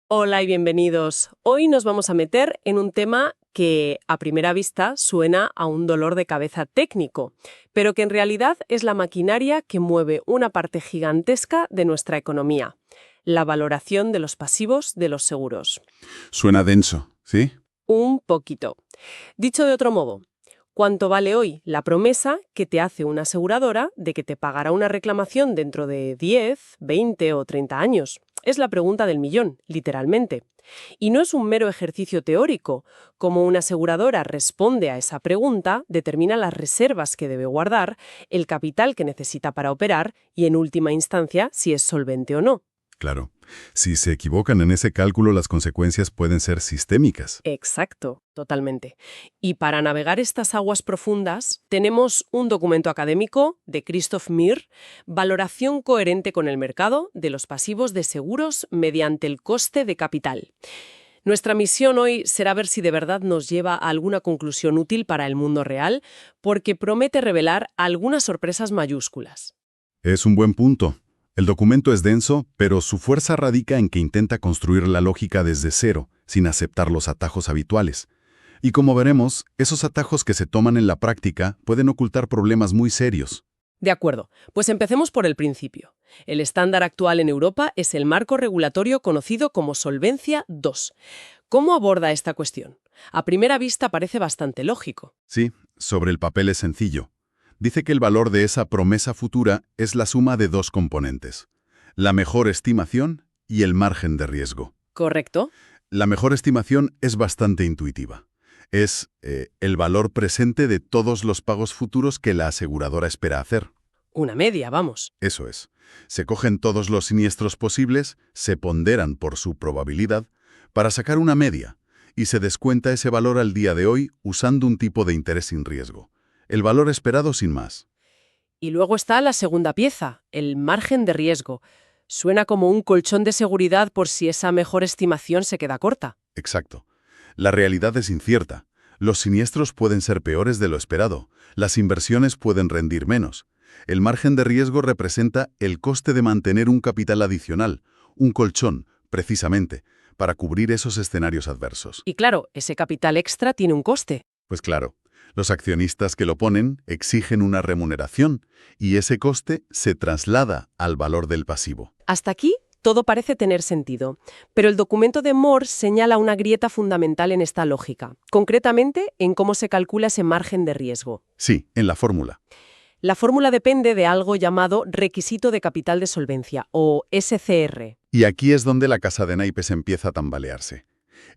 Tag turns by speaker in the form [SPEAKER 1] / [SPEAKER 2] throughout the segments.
[SPEAKER 1] Hola y bienvenidos. Hoy nos vamos a meter en un tema que a primera vista suena a un dolor de cabeza técnico, pero que en realidad es la maquinaria que mueve una parte gigantesca de nuestra economía, la valoración de los pasivos de los seguros.
[SPEAKER 2] Suena denso, ¿sí?
[SPEAKER 1] Un poquito. Dicho de otro modo, ¿cuánto vale hoy la promesa que te hace una aseguradora de que te pagará una reclamación dentro de 10, 20 o 30 años? Es la pregunta del millón, literalmente. Y no es un mero ejercicio teórico. Como una aseguradora responde a esa pregunta, determina las reservas que debe guardar, el capital que necesita para operar y, en última instancia, si es solvente o no.
[SPEAKER 2] Claro. Si se equivocan en ese cálculo, las consecuencias pueden ser sistémicas.
[SPEAKER 1] Exacto, totalmente. Y para navegar estas aguas profundas, tenemos un documento académico de Christoph Mir, Valoración coherente con el mercado de los pasivos de seguros mediante el coste de capital. Nuestra misión hoy será ver si de verdad nos lleva a alguna conclusión útil para el mundo real, porque promete revelar algunas sorpresas mayúsculas.
[SPEAKER 2] Es un buen punto. El documento es denso, pero su fuerza radica en que intenta construir la lógica desde cero, sin aceptar los atajos habituales. Y como veremos, esos atajos que se toman en la práctica pueden ocultar problemas muy serios.
[SPEAKER 1] De acuerdo, pues empecemos por el principio. El estándar actual en Europa es el marco regulatorio conocido como Solvencia II. ¿Cómo aborda esta cuestión? A primera vista parece bastante lógico.
[SPEAKER 2] Sí, sobre el papel es sencillo. Dice que el valor de esa promesa futura es la suma de dos componentes: la mejor estimación y el margen de riesgo.
[SPEAKER 1] ¿Correcto?
[SPEAKER 2] La mejor estimación es bastante intuitiva. Es el valor presente de todos los pagos futuros que la aseguradora espera hacer.
[SPEAKER 1] Una media, vamos.
[SPEAKER 2] Eso es. Se cogen todos los siniestros posibles, se ponderan por su probabilidad para sacar una media, y se descuenta ese valor al día de hoy usando un tipo de interés sin riesgo. El valor esperado sin más.
[SPEAKER 1] Y luego está la segunda pieza, el margen de riesgo. Suena como un colchón de seguridad por si esa mejor estimación se queda corta.
[SPEAKER 2] Exacto. La realidad es incierta. Los siniestros pueden ser peores de lo esperado. Las inversiones pueden rendir menos. El margen de riesgo representa el coste de mantener un capital adicional, un colchón, precisamente, para cubrir esos escenarios adversos.
[SPEAKER 1] Y claro, ese capital extra tiene un coste.
[SPEAKER 2] Pues claro, los accionistas que lo ponen exigen una remuneración y ese coste se traslada al valor del pasivo.
[SPEAKER 1] Hasta aquí todo parece tener sentido, pero el documento de Moore señala una grieta fundamental en esta lógica, concretamente en cómo se calcula ese margen de riesgo.
[SPEAKER 2] Sí, en la fórmula.
[SPEAKER 1] La fórmula depende de algo llamado requisito de capital de solvencia, o SCR.
[SPEAKER 2] Y aquí es donde la casa de naipes empieza a tambalearse.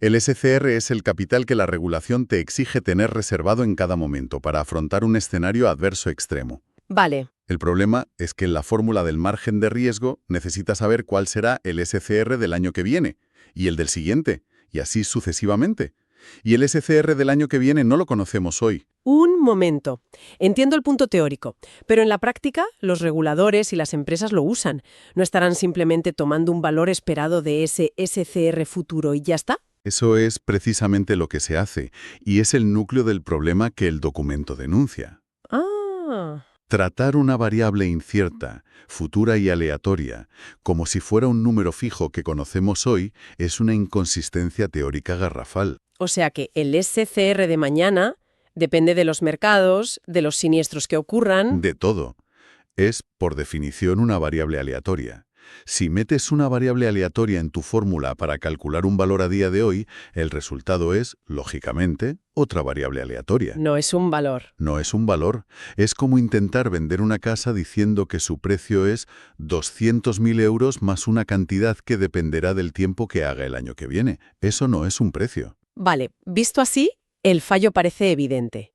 [SPEAKER 2] El SCR es el capital que la regulación te exige tener reservado en cada momento para afrontar un escenario adverso extremo.
[SPEAKER 1] Vale.
[SPEAKER 2] El problema es que en la fórmula del margen de riesgo necesitas saber cuál será el SCR del año que viene, y el del siguiente, y así sucesivamente. Y el SCR del año que viene no lo conocemos hoy.
[SPEAKER 1] Un momento. Entiendo el punto teórico, pero en la práctica los reguladores y las empresas lo usan. ¿No estarán simplemente tomando un valor esperado de ese SCR futuro y ya está?
[SPEAKER 2] Eso es precisamente lo que se hace, y es el núcleo del problema que el documento denuncia.
[SPEAKER 1] Ah.
[SPEAKER 2] Tratar una variable incierta, futura y aleatoria, como si fuera un número fijo que conocemos hoy, es una inconsistencia teórica garrafal.
[SPEAKER 1] O sea que el SCR de mañana depende de los mercados, de los siniestros que ocurran.
[SPEAKER 2] De todo. Es, por definición, una variable aleatoria. Si metes una variable aleatoria en tu fórmula para calcular un valor a día de hoy, el resultado es, lógicamente, otra variable aleatoria.
[SPEAKER 1] No es un valor.
[SPEAKER 2] No es un valor. Es como intentar vender una casa diciendo que su precio es 200.000 euros más una cantidad que dependerá del tiempo que haga el año que viene. Eso no es un precio.
[SPEAKER 1] Vale, visto así, el fallo parece evidente.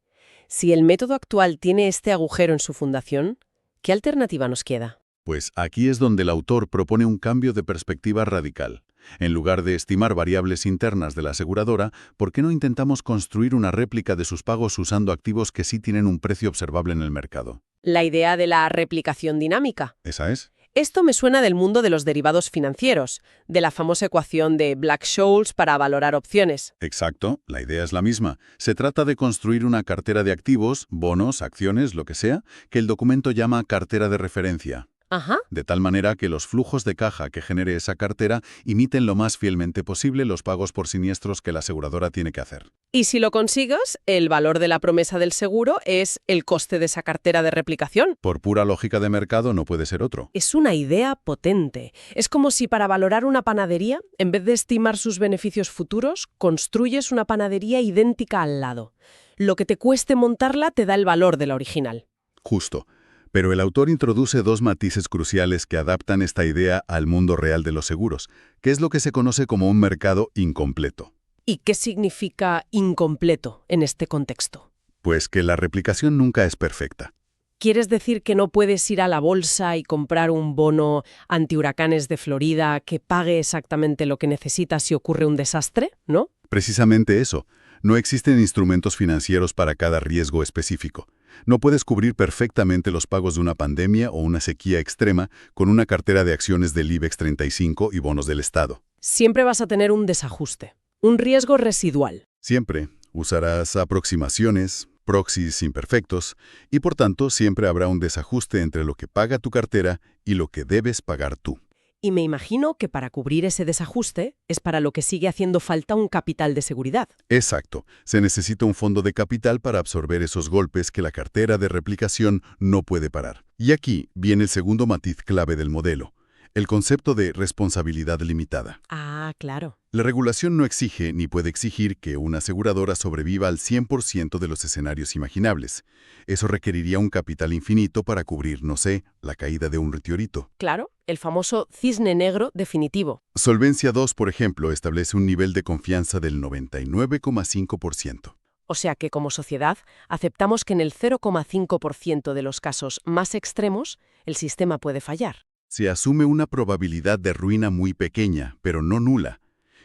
[SPEAKER 1] Si el método actual tiene este agujero en su fundación, ¿qué alternativa nos queda?
[SPEAKER 2] Pues aquí es donde el autor propone un cambio de perspectiva radical. En lugar de estimar variables internas de la aseguradora, ¿por qué no intentamos construir una réplica de sus pagos usando activos que sí tienen un precio observable en el mercado?
[SPEAKER 1] La idea de la replicación dinámica.
[SPEAKER 2] ¿Esa es?
[SPEAKER 1] Esto me suena del mundo de los derivados financieros, de la famosa ecuación de Black-Scholes para valorar opciones.
[SPEAKER 2] Exacto, la idea es la misma. Se trata de construir una cartera de activos, bonos, acciones, lo que sea, que el documento llama cartera de referencia.
[SPEAKER 1] Ajá.
[SPEAKER 2] de tal manera que los flujos de caja que genere esa cartera imiten lo más fielmente posible los pagos por siniestros que la aseguradora tiene que hacer.
[SPEAKER 1] Y si lo consigues, el valor de la promesa del seguro es el coste de esa cartera de replicación.
[SPEAKER 2] Por pura lógica de mercado no puede ser otro.
[SPEAKER 1] Es una idea potente. Es como si para valorar una panadería, en vez de estimar sus beneficios futuros, construyes una panadería idéntica al lado. Lo que te cueste montarla te da el valor de la original.
[SPEAKER 2] Justo. Pero el autor introduce dos matices cruciales que adaptan esta idea al mundo real de los seguros, que es lo que se conoce como un mercado incompleto.
[SPEAKER 1] ¿Y qué significa incompleto en este contexto?
[SPEAKER 2] Pues que la replicación nunca es perfecta.
[SPEAKER 1] ¿Quieres decir que no puedes ir a la bolsa y comprar un bono antihuracanes de Florida que pague exactamente lo que necesitas si ocurre un desastre? ¿No?
[SPEAKER 2] Precisamente eso. No existen instrumentos financieros para cada riesgo específico. No puedes cubrir perfectamente los pagos de una pandemia o una sequía extrema con una cartera de acciones del IBEX 35 y bonos del Estado.
[SPEAKER 1] Siempre vas a tener un desajuste, un riesgo residual.
[SPEAKER 2] Siempre usarás aproximaciones, proxies imperfectos, y por tanto siempre habrá un desajuste entre lo que paga tu cartera y lo que debes pagar tú.
[SPEAKER 1] Y me imagino que para cubrir ese desajuste es para lo que sigue haciendo falta un capital de seguridad.
[SPEAKER 2] Exacto. Se necesita un fondo de capital para absorber esos golpes que la cartera de replicación no puede parar. Y aquí viene el segundo matiz clave del modelo, el concepto de responsabilidad limitada.
[SPEAKER 1] Ah, claro.
[SPEAKER 2] La regulación no exige ni puede exigir que una aseguradora sobreviva al 100% de los escenarios imaginables. Eso requeriría un capital infinito para cubrir, no sé, la caída de un meteorito.
[SPEAKER 1] Claro, el famoso cisne negro definitivo.
[SPEAKER 2] Solvencia II, por ejemplo, establece un nivel de confianza del 99,5%.
[SPEAKER 1] O sea que como sociedad aceptamos que en el 0,5% de los casos más extremos el sistema puede fallar.
[SPEAKER 2] Se asume una probabilidad de ruina muy pequeña, pero no nula.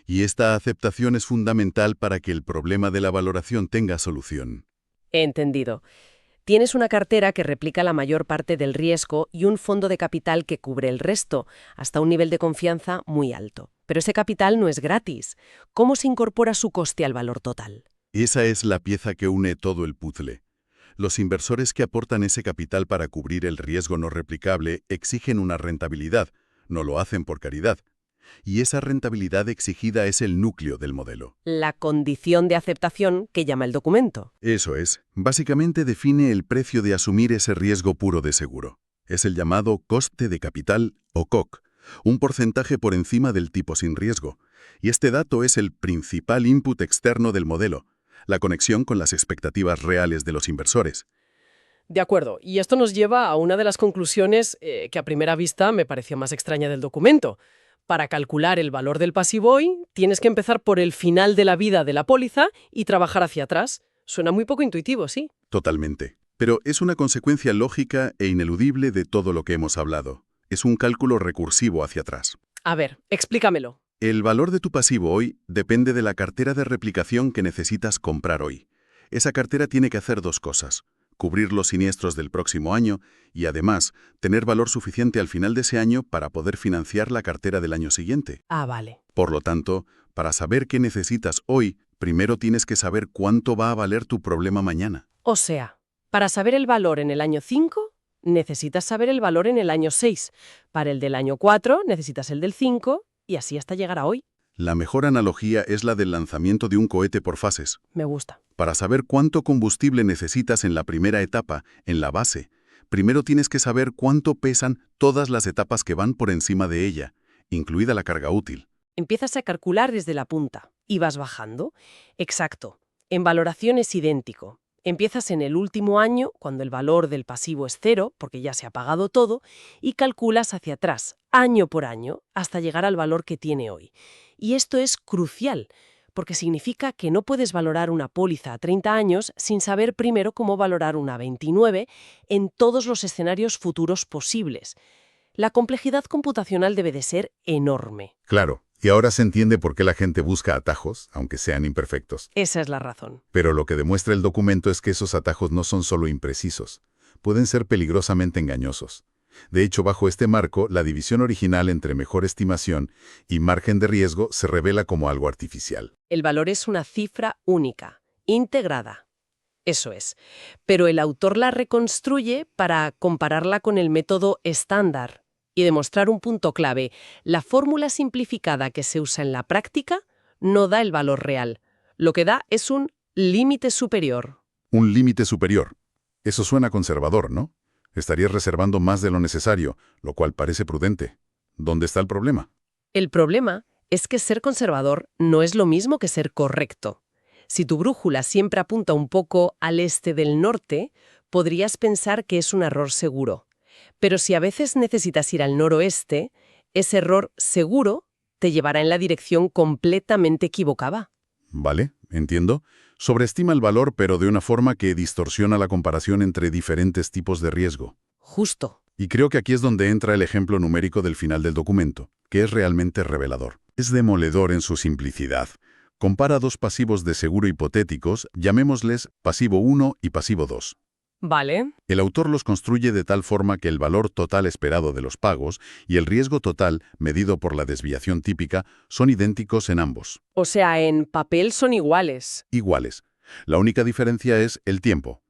[SPEAKER 2] Y esta aceptación es fundamental para que el problema de la valoración tenga solución.
[SPEAKER 1] He entendido. Tienes una cartera que replica la mayor parte del riesgo y un fondo de capital que cubre el resto, hasta un nivel de confianza muy alto. Pero ese capital no es gratis. ¿Cómo se incorpora su coste al valor total?
[SPEAKER 2] Esa es la pieza que une todo el puzzle. Los inversores que aportan ese capital para cubrir el riesgo no replicable exigen una rentabilidad, no lo hacen por caridad. Y esa rentabilidad exigida es el núcleo del modelo.
[SPEAKER 1] La condición de aceptación que llama el documento.
[SPEAKER 2] Eso es, básicamente define el precio de asumir ese riesgo puro de seguro. Es el llamado coste de capital o COC, un porcentaje por encima del tipo sin riesgo. Y este dato es el principal input externo del modelo, la conexión con las expectativas reales de los inversores.
[SPEAKER 1] De acuerdo, y esto nos lleva a una de las conclusiones que a primera vista me pareció más extraña del documento. Para calcular el valor del pasivo hoy, tienes que empezar por el final de la vida de la póliza y trabajar hacia atrás. Suena muy poco intuitivo, ¿sí?
[SPEAKER 2] Totalmente. Pero es una consecuencia lógica e ineludible de todo lo que hemos hablado. Es un cálculo recursivo hacia atrás.
[SPEAKER 1] A ver, explícamelo.
[SPEAKER 2] El valor de tu pasivo hoy depende de la cartera de replicación que necesitas comprar hoy. Esa cartera tiene que hacer dos cosas: cubrir los siniestros del próximo año y, además, tener valor suficiente al final de ese año para poder financiar la cartera del año siguiente.
[SPEAKER 1] Ah, vale.
[SPEAKER 2] Por lo tanto, para saber qué necesitas hoy, primero tienes que saber cuánto va a valer tu problema mañana.
[SPEAKER 1] O sea, para saber el valor en el año 5, necesitas saber el valor en el año 6. Para el del año 4, necesitas el del 5 y así hasta llegar a hoy.
[SPEAKER 2] La mejor analogía es la del lanzamiento de un cohete por fases.
[SPEAKER 1] Me gusta.
[SPEAKER 2] Para saber cuánto combustible necesitas en la primera etapa, en la base, primero tienes que saber cuánto pesan todas las etapas que van por encima de ella, incluida la carga útil.
[SPEAKER 1] Empiezas a calcular desde la punta y vas bajando. Exacto. En valoración es idéntico. Empiezas en el último año, cuando el valor del pasivo es 0, porque ya se ha pagado todo, y calculas hacia atrás, año por año, hasta llegar al valor que tiene hoy. Y esto es crucial, porque significa que no puedes valorar una póliza a 30 años sin saber primero cómo valorar una a 29 en todos los escenarios futuros posibles. La complejidad computacional debe de ser enorme.
[SPEAKER 2] Claro, y ahora se entiende por qué la gente busca atajos, aunque sean imperfectos.
[SPEAKER 1] Esa es la razón.
[SPEAKER 2] Pero lo que demuestra el documento es que esos atajos no son solo imprecisos, pueden ser peligrosamente engañosos. De hecho, bajo este marco, la división original entre mejor estimación y margen de riesgo se revela como algo artificial.
[SPEAKER 1] El valor es una cifra única, integrada. Eso es. Pero el autor la reconstruye para compararla con el método estándar, Y demostrar un punto clave. La fórmula simplificada que se usa en la práctica no da el valor real. Lo que da es un límite superior.
[SPEAKER 2] Un límite superior. Eso suena conservador, ¿no? Estarías reservando más de lo necesario, lo cual parece prudente. ¿Dónde está el problema?
[SPEAKER 1] El problema es que ser conservador no es lo mismo que ser correcto. Si tu brújula siempre apunta un poco al este del norte, podrías pensar que es un error seguro. Pero si a veces necesitas ir al noroeste, ese error seguro te llevará en la dirección completamente equivocada.
[SPEAKER 2] Vale, entiendo. Sobreestima el valor, pero de una forma que distorsiona la comparación entre diferentes tipos de riesgo.
[SPEAKER 1] Justo.
[SPEAKER 2] Y creo que aquí es donde entra el ejemplo numérico del final del documento, que es realmente revelador. Es demoledor en su simplicidad. Compara dos pasivos de seguro hipotéticos, llamémosles pasivo 1 y pasivo 2.
[SPEAKER 1] Vale.
[SPEAKER 2] El autor los construye de tal forma que el valor total esperado de los pagos y el riesgo total, medido por la desviación típica, son idénticos en ambos.
[SPEAKER 1] O sea, en papel son iguales.
[SPEAKER 2] Iguales. La única diferencia es el tiempo.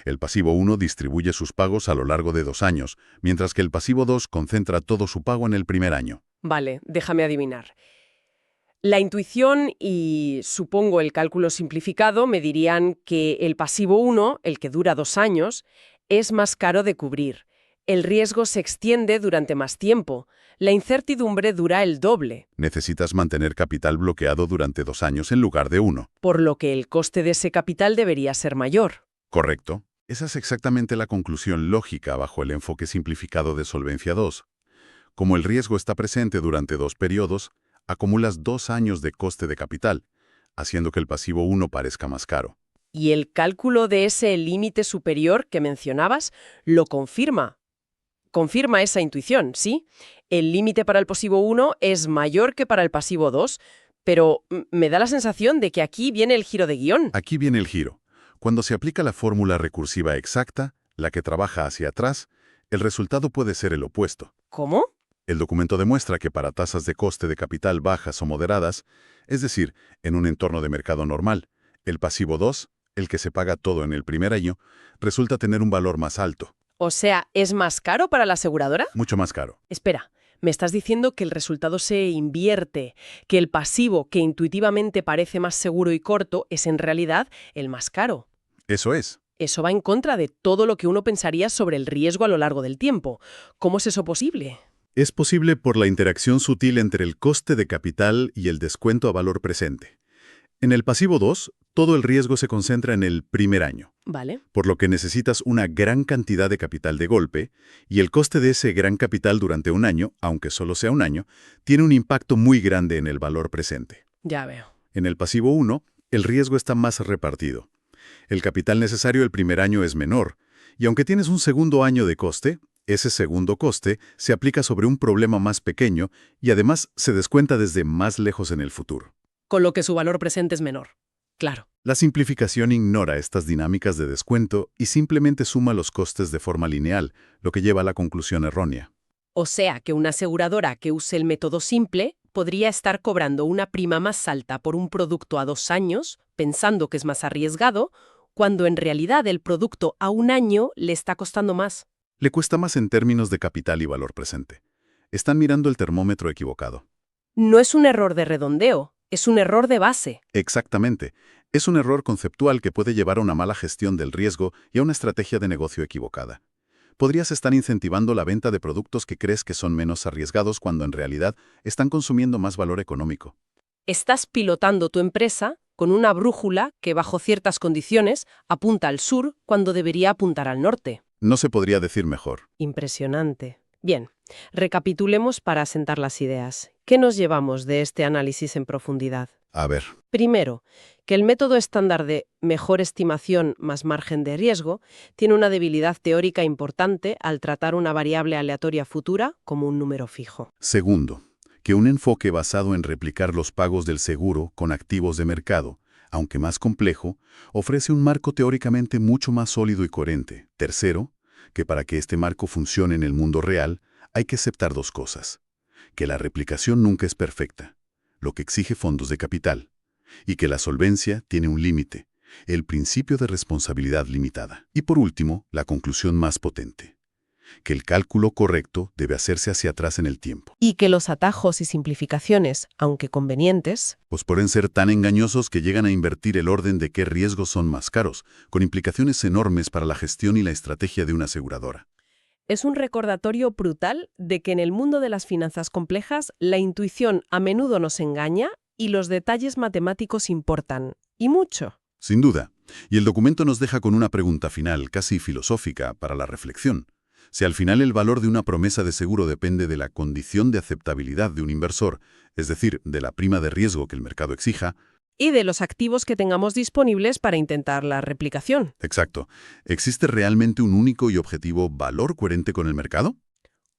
[SPEAKER 2] El pasivo 1 distribuye sus pagos a lo largo de 2 años, mientras que el pasivo 2 concentra todo su pago en el primer año.
[SPEAKER 1] Vale, déjame adivinar. La intuición y, supongo, el cálculo simplificado me dirían que el pasivo 1, el que dura 2 años, es más caro de cubrir. El riesgo se extiende durante más tiempo. La incertidumbre dura el doble,
[SPEAKER 2] Necesitas mantener capital bloqueado durante 2 años en lugar de 1.
[SPEAKER 1] por lo que el coste de ese capital debería ser mayor.
[SPEAKER 2] Correcto. Esa es exactamente la conclusión lógica bajo el enfoque simplificado de Solvencia 2. Como el riesgo está presente durante 2 periodos, acumulas 2 años de coste de capital, haciendo que el pasivo 1 parezca más caro.
[SPEAKER 1] Y el cálculo de ese límite superior que mencionabas lo confirma. Confirma esa intuición, ¿sí? El límite para el pasivo 1 es mayor que para el pasivo 2, pero me da la sensación de que aquí viene el giro de guión.
[SPEAKER 2] Aquí viene el giro. Cuando se aplica la fórmula recursiva exacta, la que trabaja hacia atrás, el resultado puede ser el opuesto.
[SPEAKER 1] ¿Cómo?
[SPEAKER 2] El documento demuestra que para tasas de coste de capital bajas o moderadas, es decir, en un entorno de mercado normal, el pasivo 2, el que se paga todo en el primer año, resulta tener un valor más alto,
[SPEAKER 1] O sea, ¿es más caro para la aseguradora?
[SPEAKER 2] mucho más caro.
[SPEAKER 1] Espera, me estás diciendo que el resultado se invierte, que el pasivo que intuitivamente parece más seguro y corto es en realidad el más caro.
[SPEAKER 2] Eso es.
[SPEAKER 1] Eso va en contra de todo lo que uno pensaría sobre el riesgo a lo largo del tiempo. ¿Cómo es eso posible?
[SPEAKER 2] Es posible por la interacción sutil entre el coste de capital y el descuento a valor presente. En el pasivo 2, todo el riesgo se concentra en el primer año,
[SPEAKER 1] Vale.
[SPEAKER 2] por lo que necesitas una gran cantidad de capital de golpe, y el coste de ese gran capital durante un año, aunque solo sea un año, tiene un impacto muy grande en el valor presente.
[SPEAKER 1] Ya veo.
[SPEAKER 2] En el pasivo 1, el riesgo está más repartido. El capital necesario el primer año es menor, y aunque tienes un segundo año de coste, ese segundo coste se aplica sobre un problema más pequeño y además se descuenta desde más lejos en el futuro.
[SPEAKER 1] Con lo que su valor presente es menor. Claro.
[SPEAKER 2] La simplificación ignora estas dinámicas de descuento y simplemente suma los costes de forma lineal, lo que lleva a la conclusión errónea.
[SPEAKER 1] O sea que una aseguradora que use el método simple podría estar cobrando una prima más alta por un producto a 2 años, pensando que es más arriesgado, cuando en realidad el producto a 1 año le está costando más.
[SPEAKER 2] Le cuesta más en términos de capital y valor presente. Están mirando el termómetro equivocado.
[SPEAKER 1] No es un error de redondeo, es un error de base.
[SPEAKER 2] Exactamente. Es un error conceptual que puede llevar a una mala gestión del riesgo y a una estrategia de negocio equivocada. Podrías estar incentivando la venta de productos que crees que son menos arriesgados cuando en realidad están consumiendo más valor económico.
[SPEAKER 1] Estás pilotando tu empresa con una brújula que bajo ciertas condiciones apunta al sur cuando debería apuntar al norte.
[SPEAKER 2] No se podría decir mejor.
[SPEAKER 1] Impresionante. Bien, recapitulemos para asentar las ideas. ¿Qué nos llevamos de este análisis en profundidad?
[SPEAKER 2] A ver,
[SPEAKER 1] Primero, que el método estándar de mejor estimación más margen de riesgo tiene una debilidad teórica importante al tratar una variable aleatoria futura como un número fijo.
[SPEAKER 2] segundo, que un enfoque basado en replicar los pagos del seguro con activos de mercado, aunque más complejo, ofrece un marco teóricamente mucho más sólido y coherente. Tercero, que para que este marco funcione en el mundo real, hay que aceptar 2 cosas. Que la replicación nunca es perfecta, lo que exige fondos de capital, y que la solvencia tiene un límite, el principio de responsabilidad limitada. Y por último, la conclusión más potente. que el cálculo correcto debe hacerse hacia atrás en el tiempo.
[SPEAKER 1] Y que los atajos y simplificaciones, aunque convenientes,
[SPEAKER 2] Pues pueden ser tan engañosos que llegan a invertir el orden de qué riesgos son más caros, con implicaciones enormes para la gestión y la estrategia de una aseguradora.
[SPEAKER 1] es un recordatorio brutal de que en el mundo de las finanzas complejas la intuición a menudo nos engaña y los detalles matemáticos importan, y mucho.
[SPEAKER 2] Sin duda. Y el documento nos deja con una pregunta final, casi filosófica, para la reflexión. Si al final el valor de una promesa de seguro depende de la condición de aceptabilidad de un inversor, es decir, de la prima de riesgo que el mercado exija,
[SPEAKER 1] Y de los activos que tengamos disponibles para intentar la replicación.
[SPEAKER 2] exacto, ¿existe realmente un único y objetivo valor coherente con el mercado?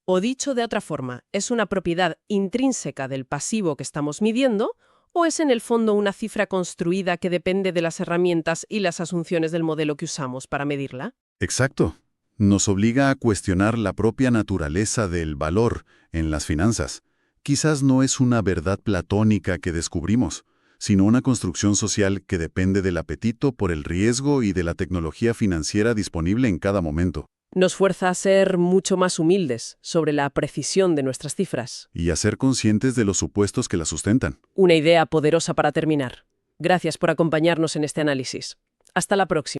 [SPEAKER 1] O dicho de otra forma, ¿es una propiedad intrínseca del pasivo que estamos midiendo o es en el fondo una cifra construida que depende de las herramientas y las asunciones del modelo que usamos para medirla?
[SPEAKER 2] Exacto. Nos obliga a cuestionar la propia naturaleza del valor en las finanzas. Quizás no es una verdad platónica que descubrimos, sino una construcción social que depende del apetito por el riesgo y de la tecnología financiera disponible en cada momento,
[SPEAKER 1] Nos fuerza a ser mucho más humildes sobre la precisión de nuestras cifras.
[SPEAKER 2] y a ser conscientes de los supuestos que la sustentan.
[SPEAKER 1] Una idea poderosa para terminar. Gracias por acompañarnos en este análisis. Hasta la próxima.